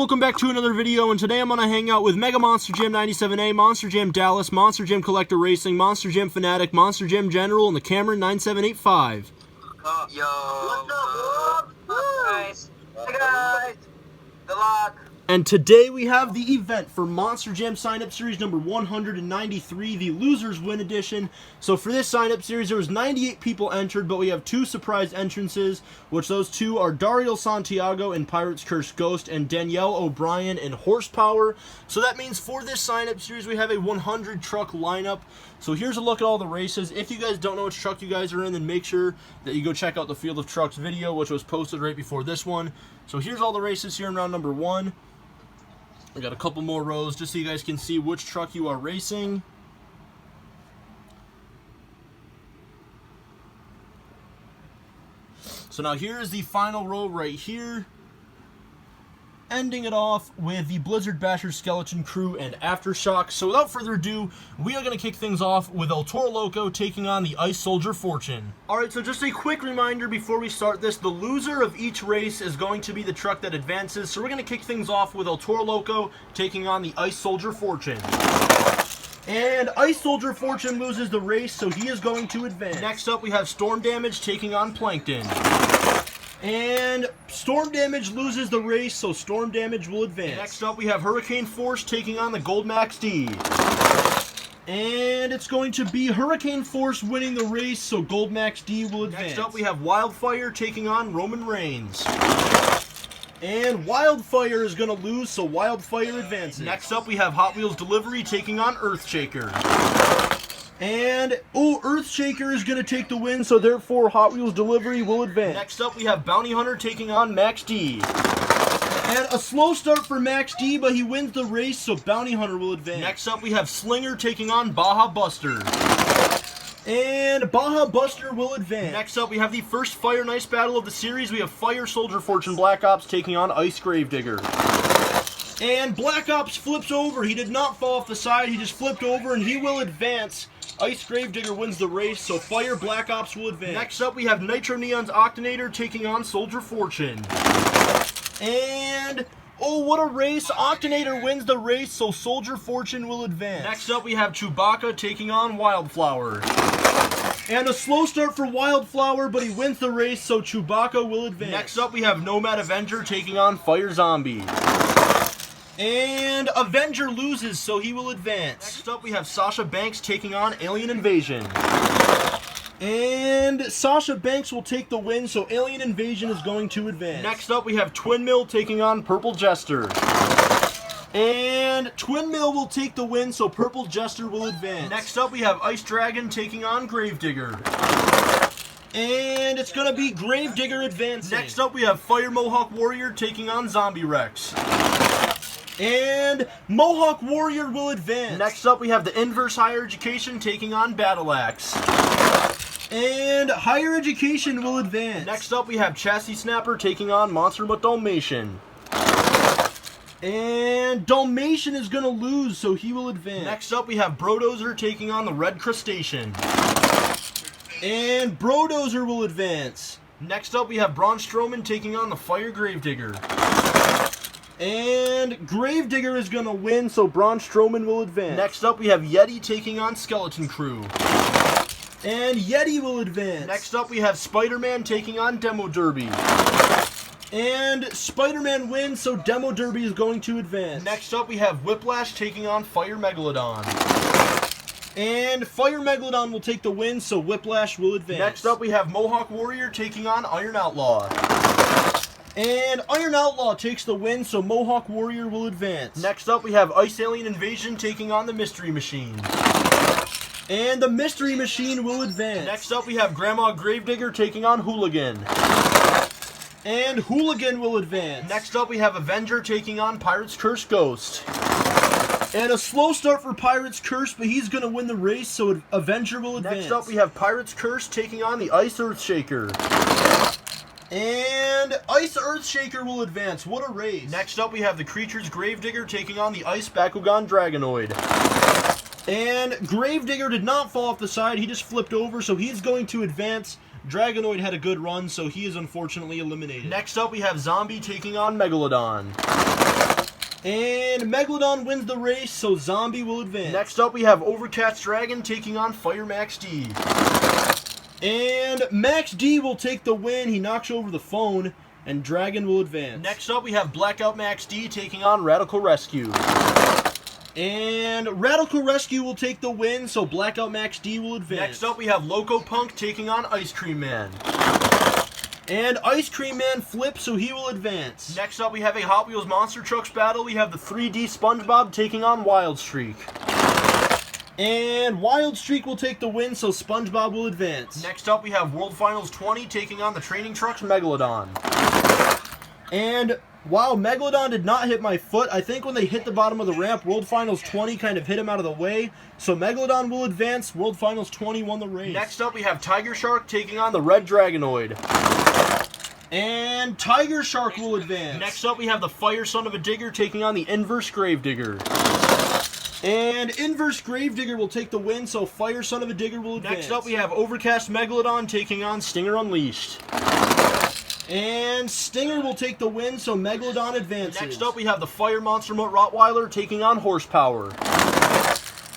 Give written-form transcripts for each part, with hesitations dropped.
welcome back to another video, and today I'm going to hang out with Mega Monster Jam 97A, Monster Jam Dallas, Monster Jam Collector Racing, Monster Jam Fanatic, Monster Jam General, and the Cameron 9785. Yo, what's up, guys? Hey guys, good luck. And today we have the event for Monster Jam Sign-Up Series number 193, the Losers Win Edition. So for this sign-up series, there was 98 people entered, but we have two surprise entrances, which those two are Dario Santiago in Pirates Curse Ghost and Danielle O'Brien in Horsepower. So that means for this sign-up series, we have a 100 truck lineup. So here's a look at all the races. If you guys don't know which truck you guys are in, then make sure that you go check out the Field of Trucks video, which was posted right before this one. So here's all the races here in round number 1. We got a couple more rows just so you guys can see which truck you are racing. So now here is the final row right here. Ending it off with the Blizzard Basher Skeleton Crew and Aftershock. So without further ado, we are going to kick things off with El Toro Loco taking on the Ice Soldier Fortune. Alright, so just a quick reminder before we start this. The loser of each race is going to be the truck that advances. So we're going to kick things off with El Toro Loco taking on the Ice Soldier Fortune. And Ice Soldier Fortune loses the race, so he is going to advance. Next up, we have Storm Damage taking on Plankton. And Storm Damage loses the race, so Storm Damage will advance. Next up, we have Hurricane Force taking on the Gold Max D. And it's going to be Hurricane Force winning the race, so Gold Max D will advance. Next up, we have Wildfire taking on Roman Reigns. And Wildfire is going to lose, so Wildfire advances. Next up, we have Hot Wheels Delivery taking on Earthshaker. And, Earthshaker is going to take the win, so therefore Hot Wheels Delivery will advance. Next up, we have Bounty Hunter taking on Max D. And a slow start for Max D, but he wins the race, so Bounty Hunter will advance. Next up, we have Slinger taking on Baja Buster. And Baja Buster will advance. Next up, we have the first Fire and Ice battle of the series. We have Fire Soldier Fortune Black Ops taking on Ice Gravedigger. And Black Ops flips over. He did not fall off the side. He just flipped over, and he will advance. Ice Gravedigger wins the race, so Fire Black Ops will advance. Next up, we have Nitro Neon's Octonator taking on Soldier Fortune. And, what a race. Octonator wins the race, so Soldier Fortune will advance. Next up, we have Chewbacca taking on Wildflower. And a slow start for Wildflower, but he wins the race, so Chewbacca will advance. Next up, we have Nomad Avenger taking on Fire Zombie. And Avenger loses, so he will advance. Next up, we have Sasha Banks taking on Alien Invasion. And Sasha Banks will take the win, so Alien Invasion is going to advance. Next up, we have Twin Mill taking on Purple Jester. And Twin Mill will take the win, so Purple Jester will advance. Next up, we have Ice Dragon taking on Gravedigger. And it's going to be Gravedigger advancing. Next up, we have Fire Mohawk Warrior taking on Zombie Rex. And Mohawk Warrior will advance. Next up, we have the Inverse Higher Education taking on Battle Axe. And Higher Education will advance. Next up, we have Chassis Snapper taking on Monster Mutt Dalmatian. And Dalmatian is going to lose, so he will advance. Next up, we have Brodozer taking on the Red Crustacean. And Brodozer will advance. Next up, we have Braun Strowman taking on the Fire Gravedigger. And Gravedigger is going to win, so Braun Strowman will advance. Next up, we have Yeti taking on Skeleton Crew. And Yeti will advance. Next up, we have Spider-Man taking on Demo Derby. And Spider-Man wins, so Demo Derby is going to advance. Next up, we have Whiplash taking on Fire Megalodon. And Fire Megalodon will take the win, so Whiplash will advance. Next up, we have Mohawk Warrior taking on Iron Outlaw. And Iron Outlaw takes the win, so Mohawk Warrior will advance. Next up, we have Ice Alien Invasion taking on the Mystery Machine. And the Mystery Machine will advance. Next up, we have Grandma Gravedigger taking on Hooligan. And Hooligan will advance. Next up, we have Avenger taking on Pirates Curse Ghost. And a slow start for Pirates Curse, but he's going to win the race, so Avenger will advance. Next up, we have Pirates Curse taking on the Ice Earthshaker. And Ice Earthshaker will advance. What a race. Next up, we have the Creature's Gravedigger taking on the Ice Bakugan Dragonoid. And Gravedigger did not fall off the side. He just flipped over, so he's going to advance. Dragonoid had a good run, so he is unfortunately eliminated. Next up, we have Zombie taking on Megalodon. And Megalodon wins the race, so Zombie will advance. Next up, we have Overcast Dragon taking on Fire Max D. And Max D will take the win. He knocks over the phone, and Dragon will advance. Next up, we have Blackout Max D taking on Radical Rescue. And Radical Rescue will take the win, so Blackout Max D will advance. Next up, we have Loco Punk taking on Ice Cream Man. And Ice Cream Man flips, so he will advance. Next up, we have a Hot Wheels Monster Trucks battle. We have the 3D SpongeBob taking on Wild Streak. And Wild Streak will take the win, so SpongeBob will advance. Next up, we have World Finals 20 taking on the Training Trucks Megalodon. And wow, Megalodon did not hit my foot. I think when they hit the bottom of the ramp, World Finals 20 kind of hit him out of the way. So Megalodon will advance. World Finals 20 won the race. Next up, we have Tiger Shark taking on the Red Dragonoid. And Tiger Shark will advance. Next up, we have the Fire Son of a Digger taking on the Inverse Gravedigger. And Inverse Gravedigger will take the win, so Fire Son of a Digger will advance. Next up, we have Overcast Megalodon taking on Stinger Unleashed. And Stinger will take the win, so Megalodon advances. Next up, we have the Fire Monster Mutt Rottweiler taking on Horsepower.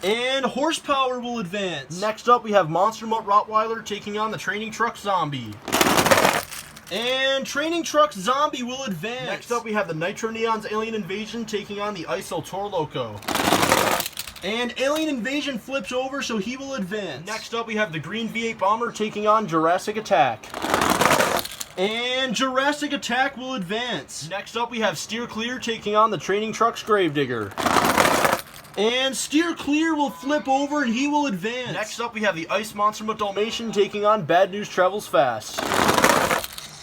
And Horsepower will advance. Next up, we have Monster Mutt Rottweiler taking on the Training Truck Zombie. And Training Truck Zombie will advance. Next up, we have the Nitro Neon's Alien Invasion taking on the Ice El Toro Loco. And Alien Invasion flips over, so he will advance. Next up, we have the Green V8 Bomber taking on Jurassic Attack. And Jurassic Attack will advance. Next up, we have Steer Clear taking on the Training Trucks Gravedigger. And Steer Clear will flip over, and he will advance. Next up, we have the Ice Monster Mutt Dalmatian taking on Bad News Travels Fast.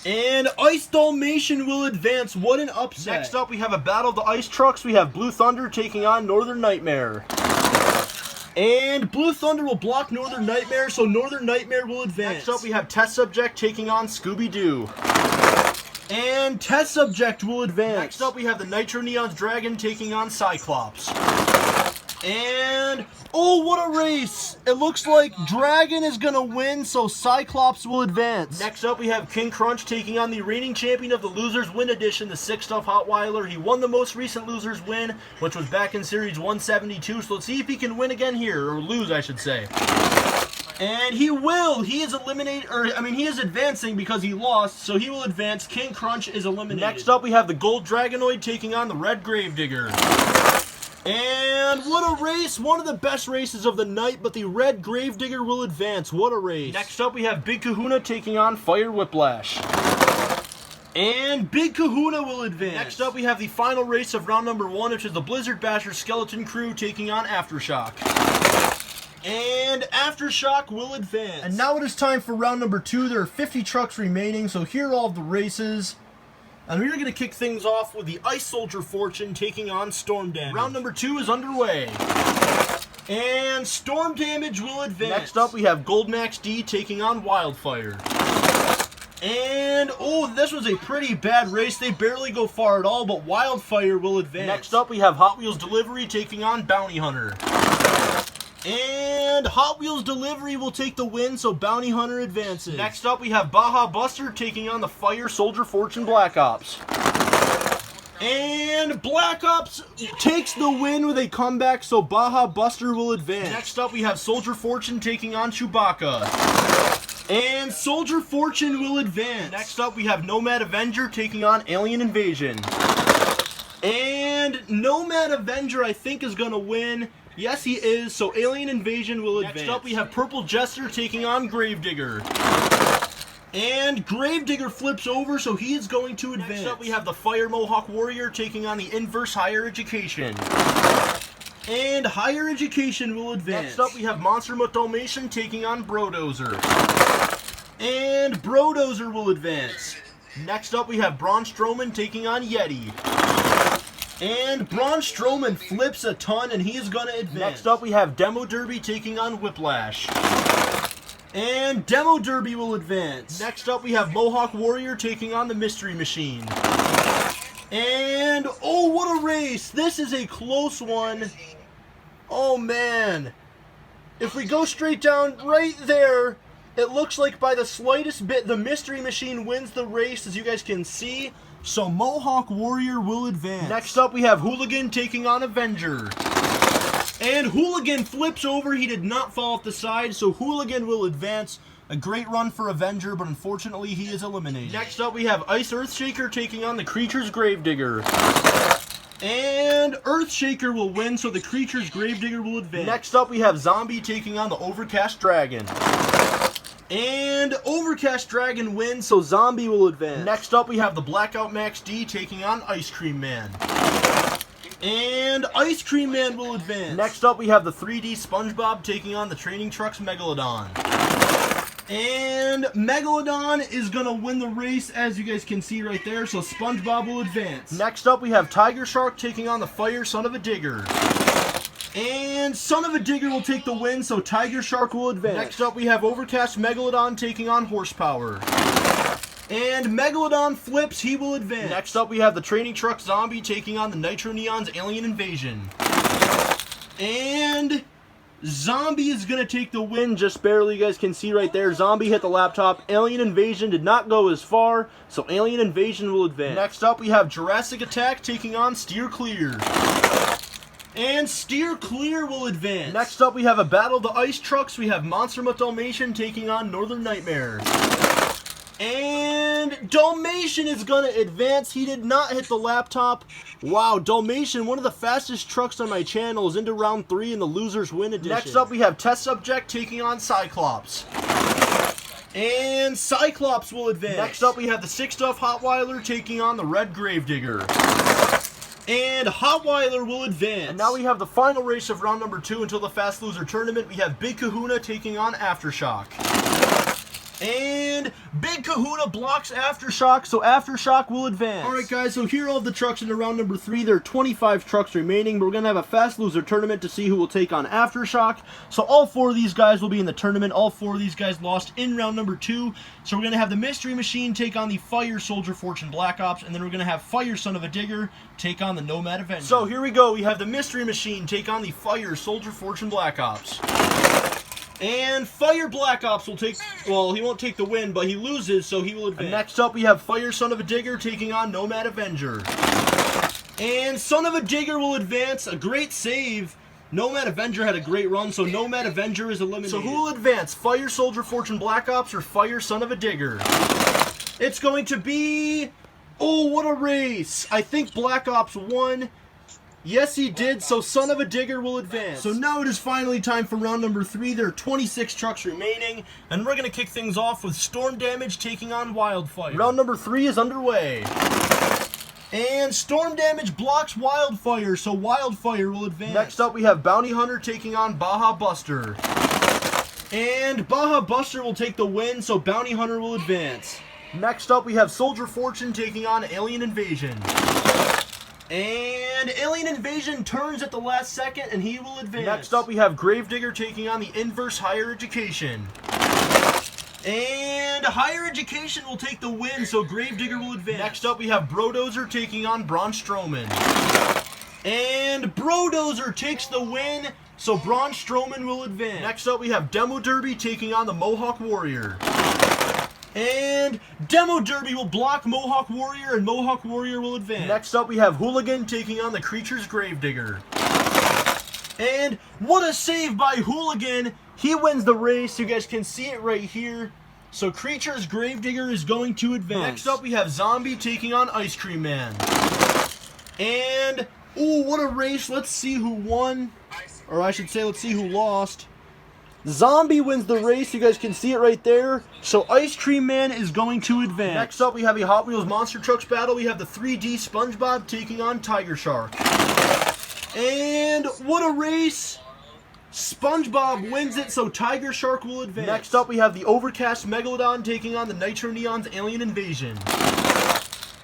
And Ice Dalmatian will advance. What an upset. Next up, we have a battle of the ice trucks. We have Blue Thunder taking on Northern Nightmare. And Blue Thunder will block Northern Nightmare, so Northern Nightmare will advance. Next up, we have Test Subject taking on Scooby-Doo. And Test Subject will advance. Next up, we have the Nitro Neon's Dragon taking on Cyclops. And, oh, what a race! It looks like Dragon is going to win, so Cyclops will advance. Next up, we have King Crunch taking on the reigning champion of the Losers Win Edition, the 6-Stuff Hotweiler. He won the most recent Losers Win, which was back in Series 172, so let's see if he can win again here, or lose, I should say. And he will! He is he is advancing because he lost, so he will advance. King Crunch is eliminated. Next up, we have the Gold Dragonoid taking on the Red Gravedigger. And what a race! One of the best races of the night, but the Red Gravedigger will advance. What a race. Next up, we have Big Kahuna taking on Fire Whiplash. And Big Kahuna will advance. Next up, we have the final race of round number 1, which is the Blizzard Basher Skeleton Crew taking on Aftershock. And Aftershock will advance. And now it is time for round number 2. There are 50 trucks remaining, so here are all of the races. And we're going to kick things off with the Ice Soldier Fortune taking on Storm Damage. Round number 2 is underway. And Storm Damage will advance. Next up, we have Gold Max D taking on Wildfire. And, oh, this was a pretty bad race. They barely go far at all, but Wildfire will advance. Next up, we have Hot Wheels Delivery taking on Bounty Hunter. And Hot Wheels Delivery will take the win, so Bounty Hunter advances. Next up, we have Baja Buster taking on the Fire Soldier Fortune Black Ops. And Black Ops takes the win with a comeback, so Baja Buster will advance. Next up, we have Soldier Fortune taking on Chewbacca. And Soldier Fortune will advance. Next up, we have Nomad Avenger taking on Alien Invasion. And Nomad Avenger, I think, is going to win. Yes, he is, so Alien Invasion will advance. Next up, we have Purple Jester taking on Gravedigger. And Gravedigger flips over, so he is going to advance. Next up, we have the Fire Mohawk Warrior taking on the Inverse Higher Education. And Higher Education will advance. Next up, we have Monster Mutt Dalmatian taking on Brodozer. And Brodozer will advance. Next up, we have Braun Strowman taking on Yeti. And Braun Strowman flips a ton, and he is going to advance. Next up, we have Demo Derby taking on Whiplash. And Demo Derby will advance. Next up, we have Mohawk Warrior taking on the Mystery Machine. And, oh, what a race. This is a close one. Oh, man. If we go straight down right there, it looks like by the slightest bit, the Mystery Machine wins the race, as you guys can see. so Mohawk Warrior will advance. Next up, we have Hooligan taking on Avenger. And Hooligan flips over. He did not fall off the side, so Hooligan will advance. A great run for Avenger, but unfortunately he is eliminated. Next up, we have Ice Earthshaker taking on the Creature's Gravedigger. And Earthshaker will win, so the Creature's Gravedigger will advance. Next up, we have Zombie taking on the Overcast Dragon. And Overcast Dragon wins, so Zombie will advance. Next up, we have the Blackout Max D taking on Ice Cream Man. And Ice Cream Man will advance. Next up, we have the 3D SpongeBob taking on the Training Trucks Megalodon. And Megalodon is going to win the race, as you guys can see right there, so SpongeBob will advance. Next up, we have Tiger Shark taking on the Fire Son of a Digger. And Son of a Digger will take the win, so Tiger Shark will advance. Next up, we have Overcast Megalodon taking on Horsepower. And Megalodon flips, he will advance. Next up, we have the Training Truck Zombie taking on the Nitro Neon's Alien Invasion. And Zombie is going to take the win, just barely. You guys can see right there. Zombie hit the laptop. Alien Invasion did not go as far, so Alien Invasion will advance. Next up, we have Jurassic Attack taking on Steer Clear. And Steer Clear will advance. Next up, we have a battle of the ice trucks. We have Monster Mutt Dalmatian taking on Northern Nightmare. And Dalmatian is going to advance. He did not hit the laptop. Wow, Dalmatian, one of the fastest trucks on my channel, is into round 3 in the Losers Win Edition. Next up, we have Test Subject taking on Cyclops. And Cyclops will advance. Next up, we have the 6-Stuff Hotweiler taking on the Red Gravedigger. And Hotweiler will advance. And now we have the final race of round number 2 until the Fast Loser Tournament. We have Big Kahuna taking on Aftershock. And Big Kahuna blocks Aftershock, so Aftershock will advance. Alright guys, so here are all the trucks into round number 3. There are 25 trucks remaining. We're going to have a Fast Loser Tournament to see who will take on Aftershock. So all 4 of these guys will be in the tournament. All 4 of these guys lost in round number 2. So we're going to have the Mystery Machine take on the Fire Soldier Fortune Black Ops, and then we're going to have Fire Son of a Digger take on the Nomad Avenger. So here we go. We have the Mystery Machine take on the Fire Soldier Fortune Black Ops. And Fire Black Ops will take, well, he won't take the win, but he loses, so he will advance. And next up, we have Fire Son of a Digger taking on Nomad Avenger. And Son of a Digger will advance. A great save. Nomad Avenger had a great run, so Nomad Avenger is eliminated. So who will advance? Fire Soldier Fortune Black Ops or Fire Son of a Digger? It's going to be, oh, what a race. I think Black Ops won. Yes, he did, so Son of a Digger will advance. So now it is finally time for round number 3. There are 26 trucks remaining, and we're going to kick things off with Storm Damage taking on Wildfire. Round number 3 is underway. And Storm Damage blocks Wildfire, so Wildfire will advance. Next up, we have Bounty Hunter taking on Baja Buster. And Baja Buster will take the win, so Bounty Hunter will advance. Next up, we have Soldier Fortune taking on Alien Invasion. And Alien Invasion turns at the last second, and he will advance. Next up, we have Gravedigger taking on the Inverse Higher Education. And Higher Education will take the win, so Gravedigger will advance. Next up, we have Brodozer taking on Braun Strowman. And Brodozer takes the win, so Braun Strowman will advance. Next up, we have Demo Derby taking on the Mohawk Warrior. And Demo Derby will block Mohawk Warrior, and Mohawk Warrior will advance. Next up, we have Hooligan taking on the Creature's Gravedigger. And what a save by Hooligan. He wins the race. You guys can see it right here. So Creature's Gravedigger is going to advance. Next up, we have Zombie taking on Ice Cream Man. And, ooh, what a race. Let's see who won. Or I should say, let's see who lost. Zombie wins the race. You guys can see it right there. So Ice Cream Man is going to advance. Next up, we have a Hot Wheels Monster Trucks battle. We have the 3D SpongeBob taking on Tiger Shark. And what a race. SpongeBob wins it, so Tiger Shark will advance. Next up, we have the Overcast Megalodon taking on the Nitro Neon's Alien Invasion.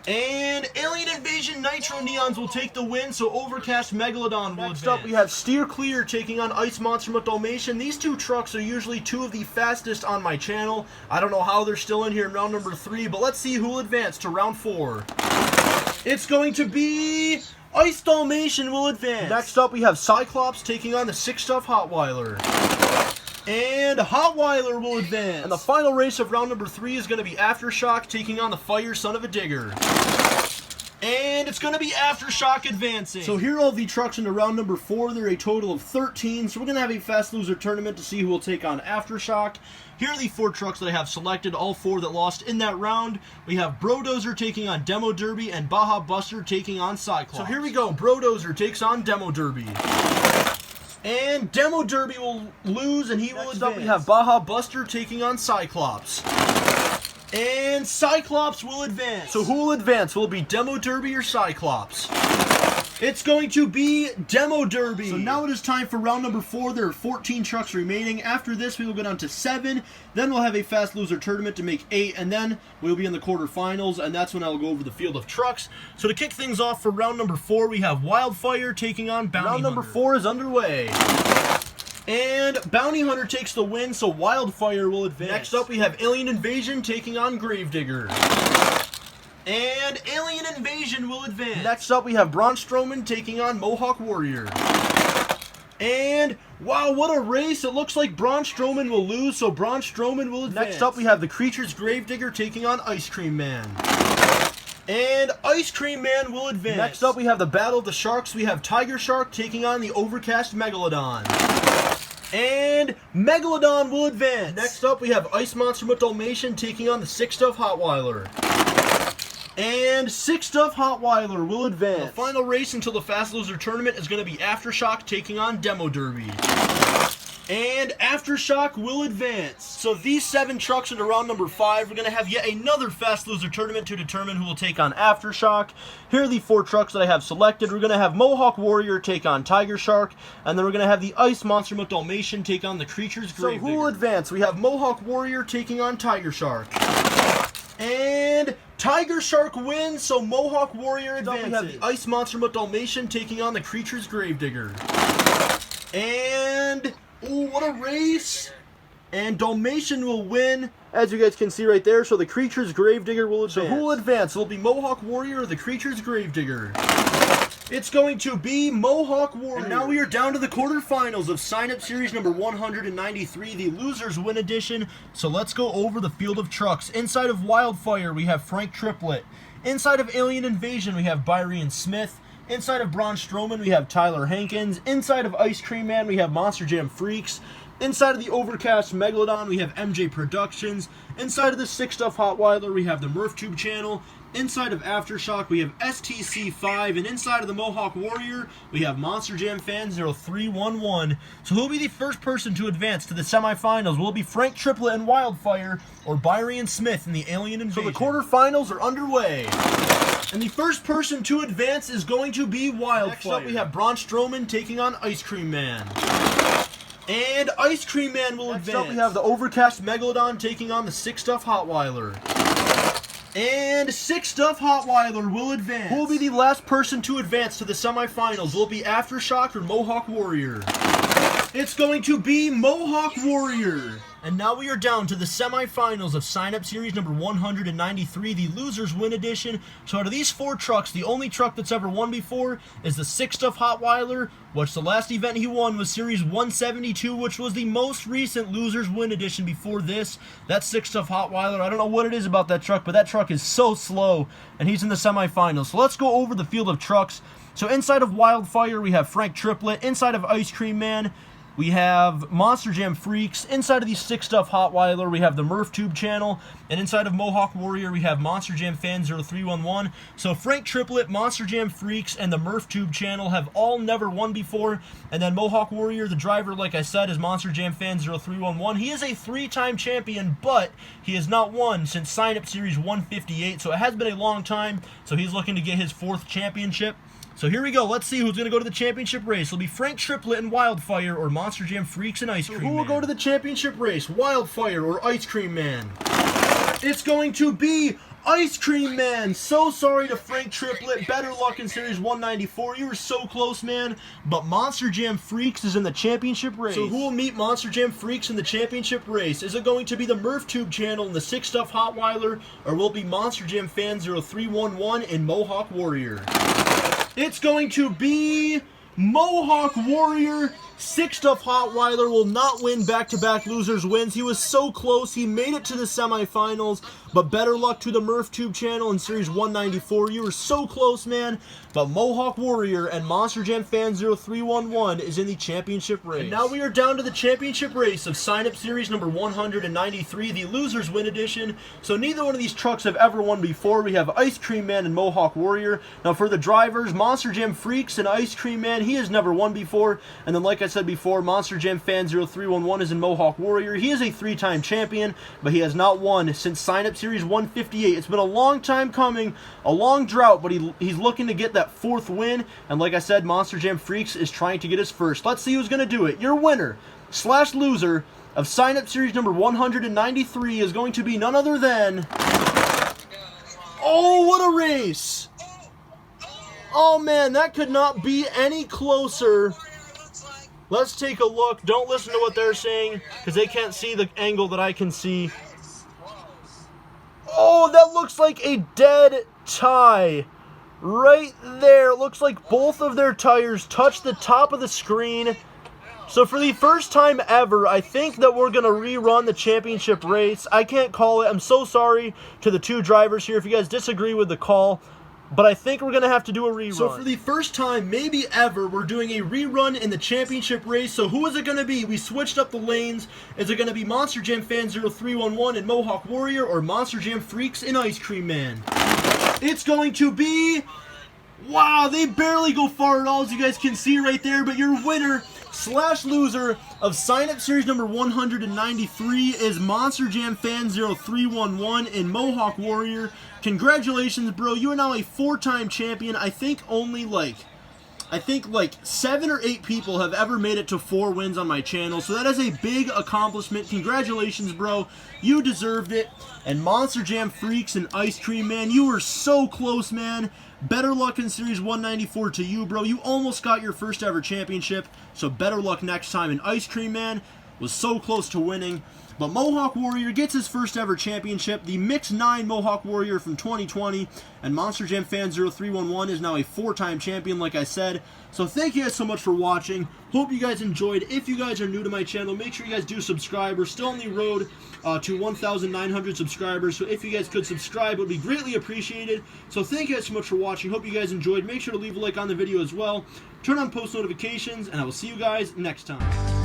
And Alien Invasion Nitro Neons will take the win, so Overcast Megalodon will advance. Next up, we have Steer Clear taking on Ice Monster Mutt Dalmatian. These 2 trucks are usually 2 of the fastest on my channel. I don't know how they're still in here in round number 3, but let's see who will advance to round 4. It's going to be Ice Dalmatian will advance. Next up, we have Cyclops taking on the 6-Stuff Hotweiler. And Hotweiler will advance. And the final race of round number 3 is going to be Aftershock taking on the Fire Son of a Digger. And it's going to be Aftershock advancing. So here are all the trucks into round number 4. There are a total of 13. So we're going to have a fast loser tournament to see who will take on Aftershock. Here are the 4 trucks that I have selected, all 4 that lost in that round. We have Brodozer taking on Demo Derby and Baja Buster taking on Cyclops. So here we go. Brodozer takes on Demo Derby. And Demo Derby will lose and he will advance. Next up we have Baja Buster taking on Cyclops. And Cyclops will advance. So who will advance? Will it be Demo Derby or Cyclops? It's going to be Demo Derby. So now it is time for round number 4. There are 14 trucks remaining. After this, we will go down to 7. Then we'll have a fast loser tournament to make 8. And then we'll be in the quarterfinals. And that's when I'll go over the field of trucks. So to kick things off for round number 4, we have Wildfire taking on Bounty Hunter. Round number 4 is underway. And Bounty Hunter takes the win, so Wildfire will advance. Next up, we have Alien Invasion taking on Gravedigger. And Alien Invasion will advance. Next up, we have Braun Strowman taking on Mohawk Warrior. And, wow, what a race. It looks like Braun Strowman will lose, so Braun Strowman will advance. Next up, we have the Creatures Gravedigger taking on Ice Cream Man. And Ice Cream Man will advance. Next up, we have the Battle of the Sharks. We have Tiger Shark taking on the Overcast Megalodon. And Megalodon will advance. Next up, we have Ice Monster with Dalmatian taking on the Sick Stuff Hotweiler. And Sick Stuff Hotweiler will advance. The final race until the Fast Loser tournament is going to be Aftershock taking on Demo Derby. And Aftershock will advance. So these 7 trucks into round number 5, we're going to have yet another Fast Loser tournament to determine who will take on Aftershock. Here are the 4 trucks that I have selected. We're going to have Mohawk Warrior take on Tiger Shark, and then we're going to have the Ice Monster with Dalmatian take on the Creatures Gravedigger. So who will advance? We have Mohawk Warrior taking on Tiger Shark. And Tiger Shark wins, so Mohawk Warrior advances. We have the Ice Monster with Dalmatian taking on the Creatures Gravedigger. And ooh, what a race! And Dalmatian will win, as you guys can see right there, so the Creatures Gravedigger will advance. So who will advance? Will it be Mohawk Warrior or the Creatures Gravedigger? It's going to be Mohawk Warrior. And now we are down to the quarterfinals of Sign-Up Series number 193, the Losers Win Edition. So let's go over the field of trucks. Inside of Wildfire, we have Frank Triplett. Inside of Alien Invasion, we have Byron Smith. Inside of Braun Strowman, we have Tyler Hankins. Inside of Ice Cream Man, we have Monster Jam Freaks. Inside of the Overcast Megalodon, we have MJ Productions. Inside of the Sick Stuff Hotweiler, we have the MurphTube channel. Inside of Aftershock, we have STC5. And inside of the Mohawk Warrior, we have Monster Jam Fan 0311. So who will be the first person to advance to the semifinals? Will it be Frank Triplett and Wildfire or Byron Smith in the Alien Invasion? So the quarterfinals are underway. And the first person to advance is going to be Wildfire. Next up, we have Braun Strowman taking on Ice Cream Man. And Ice Cream Man will advance. Next up, we have the Overcast Megalodon taking on the Sick Stuff Hotweiler. And Sick Stuff Hotweiler will advance. Who will be the last person to advance to the semifinals? Will it be Aftershock or Mohawk Warrior? It's going to be Mohawk Warrior. And now we are down to the semifinals of Sign-Up Series number 193, the Losers Win Edition. So out of these 4 trucks, the only truck that's ever won before is the Sick Stuff Hotweiler, which the last event he won was Series 172, which was the most recent Losers Win Edition before this. That Sick Stuff Hotweiler, I don't know what it is about that truck, but that truck is so slow, and he's in the semifinals. So let's go over the field of trucks. So inside of Wildfire, we have Frank Triplett. Inside of Ice Cream Man, we have Monster Jam Freaks. Inside of the Sick Stuff Hotweiler, we have the MurphTube channel. And inside of Mohawk Warrior, we have Monster Jam Fan 0311. So Frank Triplett, Monster Jam Freaks, and the MurphTube channel have all never won before. And then Mohawk Warrior, the driver, like I said, is Monster Jam Fan 0311. He is a 3-time champion, but he has not won since Sign-Up Series 158. So it has been a long time. So he's looking to get his 4th championship. So here we go. Let's see who's going to go to the championship race. It'll be Frank Triplett and Wildfire or Monster Jam Freaks and Ice Cream Man. Who will go to the championship race? Wildfire or Ice Cream Man? It's going to be Ice Cream Man. So sorry to Frank Triplett. Better luck in Series 194. You were so close, man. But Monster Jam Freaks is in the championship race. So who will meet Monster Jam Freaks in the championship race? Is it going to be the MurphTube channel and the Sick Stuff Hotweiler, or will it be Monster Jam Fan 0311 and Mohawk Warrior? It's going to be Mohawk Warrior. Sick Stuff Hotweiler will not win back-to-back losers wins. He was so close. He made it to the semifinals, but better luck to the Murph Tube channel in Series 194. You were so close, man. But Mohawk Warrior and Monster Jam Fan 0311 is in the championship race. And now we are down to the championship race of Sign Up Series number 193, the Losers Win Edition. So neither one of these trucks have ever won before. We have Ice Cream Man and Mohawk Warrior. Now for the drivers, Monster Jam Freaks and Ice Cream Man, he has never won before. And then like I said before, Monster Jam Fan 0311 is in Mohawk Warrior. He is a 3-time champion, but he has not won since Sign Up Series 158. It's been a long time coming, a long drought, but he's looking to get that 4th win. And like I said, Monster Jam Freaks is trying to get his first. Let's see who's going to do it. Your winner / loser of Sign Up Series number 193 is going to be none other than... Oh, what a race! Oh man, that could not be any closer. Let's take a look. Don't listen to what they're saying, because they can't see the angle that I can see. Oh, that looks like a dead tie. Right there. It looks like both of their tires touch the top of the screen. So for the first time ever, I think that we're going to rerun the championship race. I can't call it. I'm so sorry to the 2 drivers here if you guys disagree with the call. But I think we're going to have to do a rerun. So for the first time, maybe ever, we're doing a rerun in the championship race. So who is it going to be? We switched up the lanes. Is it going to be Monster Jam Fan 0311 and Mohawk Warrior, or Monster Jam Freaks and Ice Cream Man? It's going to be... Wow, they barely go far at all, as you guys can see right there. But your winner / loser of Sign Up Series number 193 is Monster Jam Fan 0311 in Mohawk Warrior. Congratulations, bro. You are now a 4-time champion. I think only like 7 or 8 people have ever made it to 4 wins on my channel. So that is a big accomplishment. Congratulations, bro. You deserved it. And Monster Jam Freaks and Ice Cream Man, you were so close, man. Better luck in Series 194 to you, bro. You almost got your first ever championship, so better luck next time. And Ice Cream Man was so close to winning. But Mohawk Warrior gets his first ever championship, the Mix 9 Mohawk Warrior from 2020, and Monster Jam Fan 0311 is now a 4-time champion, like I said. So thank you guys so much for watching. Hope you guys enjoyed. If you guys are new to my channel, make sure you guys do subscribe. We're still on the road to 1,900 subscribers, so if you guys could subscribe, it would be greatly appreciated. So thank you guys so much for watching. Hope you guys enjoyed. Make sure to leave a like on the video as well. Turn on post notifications, and I will see you guys next time.